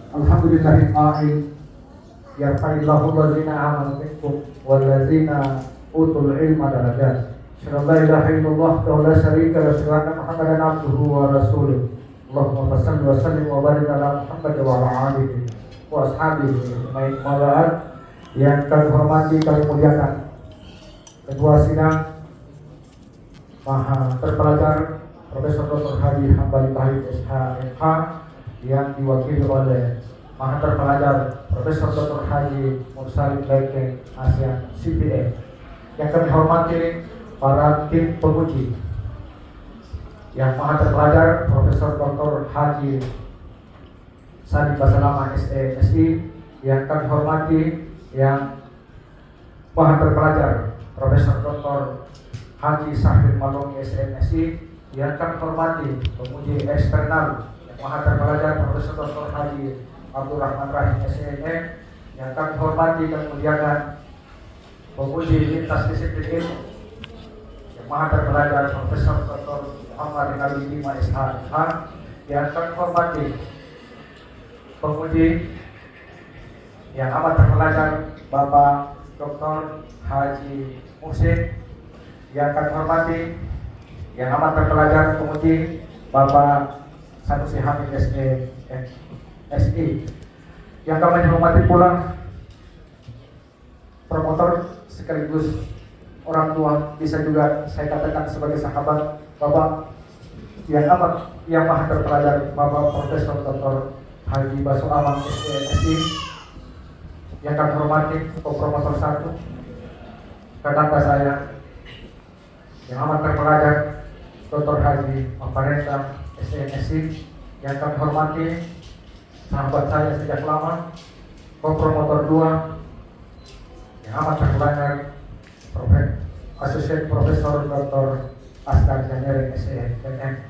Alhamdulillahil qa'il yarfa'illahu allazina amanu minkum wallazina utul ilma darajat. Asyhadu an la ilaha illallah wa la syarika lahu wa anna Muhammadan abduhu wa rasuluh. Allahumma shalli wa sallim wa barik ala Muhammad wa ala alihi wa ashabihi ajmain. Yang kami hormati, kami muliakan Ketua Sidang Maha Terpelajar Profesor Dr. Haji Hambali Tahir SHMH yang diwakili oleh Maha Terpelajar Profesor Dr. Haji Mursalin Lekeng ASEAN CPA. Yang kami hormati para tim penguji yang Maha Terpelajar Profesor Dr. Haji Sadi Basalama SESI. Yang kami hormati yang Maha Terpelajar Profesor Dr. Haji Sahid Malongi SMSI. Yang kami hormati penguji eksternal yang Maha Terpelajar Profesor Dr. Haji Abdurrahman Rahim SNE. Yang kami hormati dan muliakan penguji lintas disiplin ilmu yang Maha Terpelajar Profesor Dr. Muhammad Nabi Lima SHMH. Yang kami hormati penguji yang amat terpelajar Bapak Dr. Haji Muhsin. Yang kami hormati yang amat terpelajar penguji Bapak Sanusi Hamid SI. Yang kami hormati pula promotor sekaligus orang tua, bisa juga saya katakan sebagai sahabat Bapak yang maha terpelajar Bapak Profesor Dr. Haji Basu Amang SI. Yang kami hormati promotor 1 tetangga saya yang amat terpelajar Dr. Haji Mamparenta SNSI. Yang kami hormati sahabat saya sejak lama promotor 2 yang amat terpelajar Asosiat Profesor Dr. Asgar Janere SNM.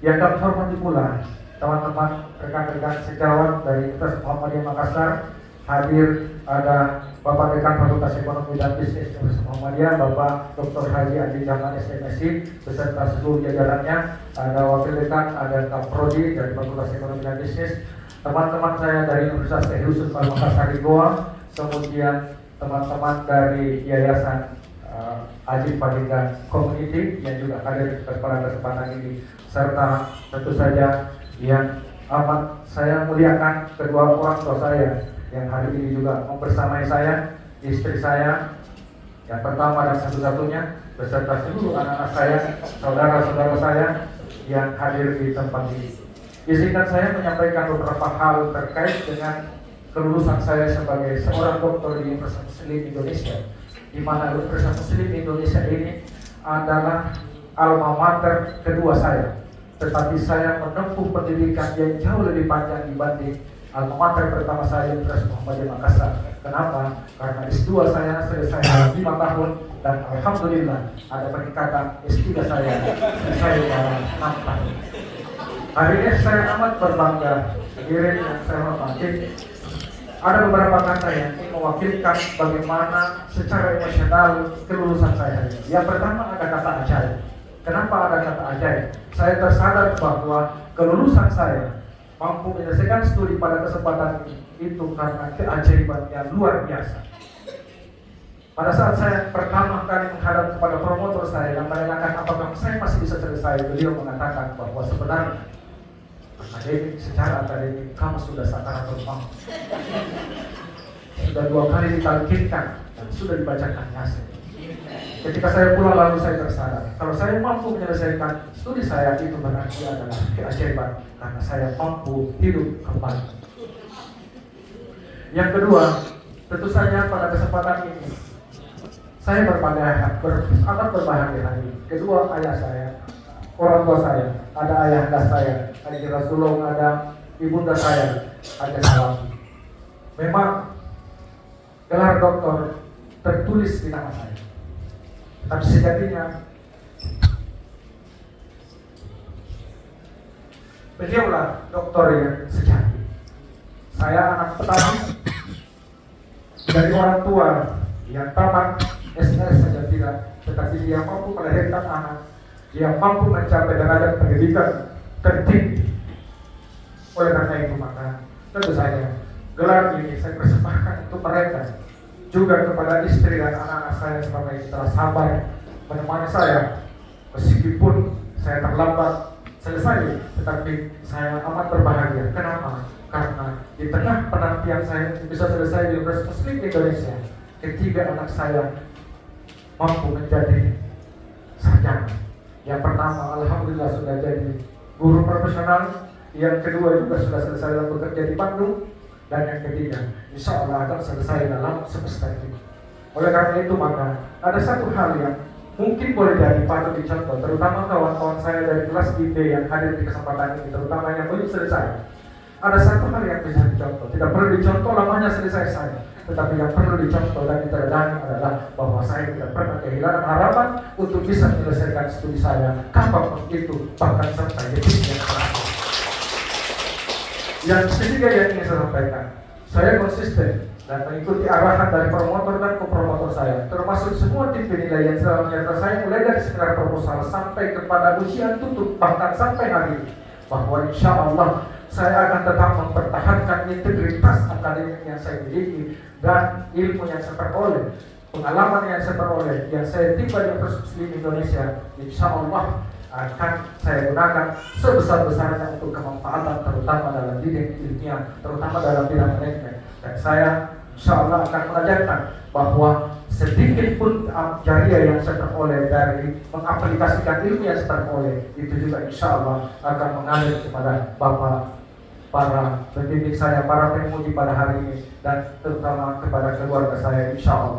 Yang kami hormati pula teman-teman rekan-rekan sejawat dari Universitas Muhammadiyah Makassar. Hadir ada Bapak Dekan Fakultas Ekonomi dan Bisnis Universitas Muhammadiyah, Bapak Dr. Haji Adi Jamal SMSI beserta seluruh jajarannya. Ada Wakil Dekan, ada Kaprodi dari Fakultas Ekonomi dan Bisnis, teman-teman saya dari Universitas Syekh Yusuf Al-Makassar di Goa, kemudian teman-teman dari Yayasan Ajib Padinggan Community yang juga hadir pada kesempatan ini, serta tentu saja yang amat saya muliakan kedua orang tua saya yang hari ini juga membersamai saya, istri saya yang pertama dan satu-satunya, beserta seluruh anak-anak saya, saudara-saudara saya yang hadir di tempat ini. Izinkan saya menyampaikan beberapa hal terkait dengan kelulusan saya sebagai seorang dokter di Universitas Muslim Indonesia, di mana Universitas Muslim Indonesia ini adalah alma mater kedua saya. Tetapi saya menempuh pendidikan yang jauh lebih panjang dibanding alma mater pertama saya Universitas Muhammadiyah Makassar. Kenapa? Karena S2 saya selesai 5 tahun dan alhamdulillah ada peningkatan S3 saya selesai 6 tahun. Hari ini saya amat berbangga diri yang saya hormati. Ada beberapa kata yang ingin mewakilkan bagaimana secara emosional kelulusan saya hari ini. Yang pertama ada kata ajaib. Kenapa ada kata ajaib? Saya tersadar bahwa kelulusan saya mampu menyelesaikan studi pada kesempatan itu karena keajaiban yang luar biasa. Pada saat saya pertama kali menghadap kepada promotor saya yang menanyakan apakah saya masih bisa selesai, beliau mengatakan bahwa sebenarnya secara akademik kamu sudah sakaratul maut, sudah 2 kali ditalkinkan dan sudah dibacakan yasin. Ketika saya pulang lalu saya tersadar, kalau saya mampu menyelesaikan studi saya itu berarti adalah keajaiban karena saya mampu hidup kembali. Yang kedua, tentu saja pada kesempatan ini saya amat berbahagia hari ini. Kedua ayah saya, orang tua saya, ada ayahanda saya, Haji Rasulullah, ada ibunda saya, ada Salami. Memang gelar doktor tertulis di nama saya. Tapi sejatinya beliaulah dokter yang sejati. Saya anak petani dari orang tua yang tamat SS saja tidak, tetapi dia mampu melahirkan anak, dia mampu mencapai derajat pendidikan tertinggi. Oleh karena itu maka Tentu saja gelar ini saya persembahkan untuk mereka, juga kepada istri dan anak-anak saya selama ini telah sabar menemani saya meskipun saya terlambat selesai, tetapi saya amat berbahagia. Kenapa? Karena di tengah penantian saya bisa selesai di Universitas Muslim Indonesia, ketiga anak saya mampu menjadi sarjana. Yang pertama alhamdulillah sudah jadi guru profesional, yang kedua juga sudah selesai dalam bekerja di Bandung, dan yang ketiga insya Allah akan selesai dalam semester ini. Oleh karena itu maka ada satu hal yang mungkin boleh jadi patut dicontoh, terutama kawan-kawan saya dari kelas IB yang hadir di kesempatan ini, terutama yang belum selesai. Ada satu hal yang bisa dicontoh, tidak perlu dicontoh lamanya selesai saya, tetapi yang perlu dicontoh dan diteladani adalah bahwa saya tidak pernah kehilangan harapan untuk bisa menyelesaikan studi saya kapanpun itu, bahkan sampai detik yang terakhir. Yang ketiga yang ingin saya sampaikan, saya konsisten dan mengikuti arahan dari promotor dan kopromotor saya, termasuk semua tim penilaian selama menyertai saya mulai dari seminar proposal sampai kepada ujian tutup, bahkan sampai hari ini, bahwa insya Allah saya akan tetap mempertahankan integritas akademik yang saya miliki dan ilmu yang saya peroleh, pengalaman yang saya peroleh, yang saya timba di Universitas Muslim Indonesia, insya Allah akan saya gunakan sebesar-besarnya untuk kemanfaatan, terutama dalam bidang ilmiah, terutama dalam bidang manajemen. Dan saya insya Allah akan mengajarkan bahwa sedikit pun jariah yang saya peroleh dari mengaplikasikan ilmu yang saya peroleh, itu juga insya Allah akan mengalir kepada Bapak, para pendidik saya, para penguji pada hari ini, dan terutama kepada keluarga saya insya Allah.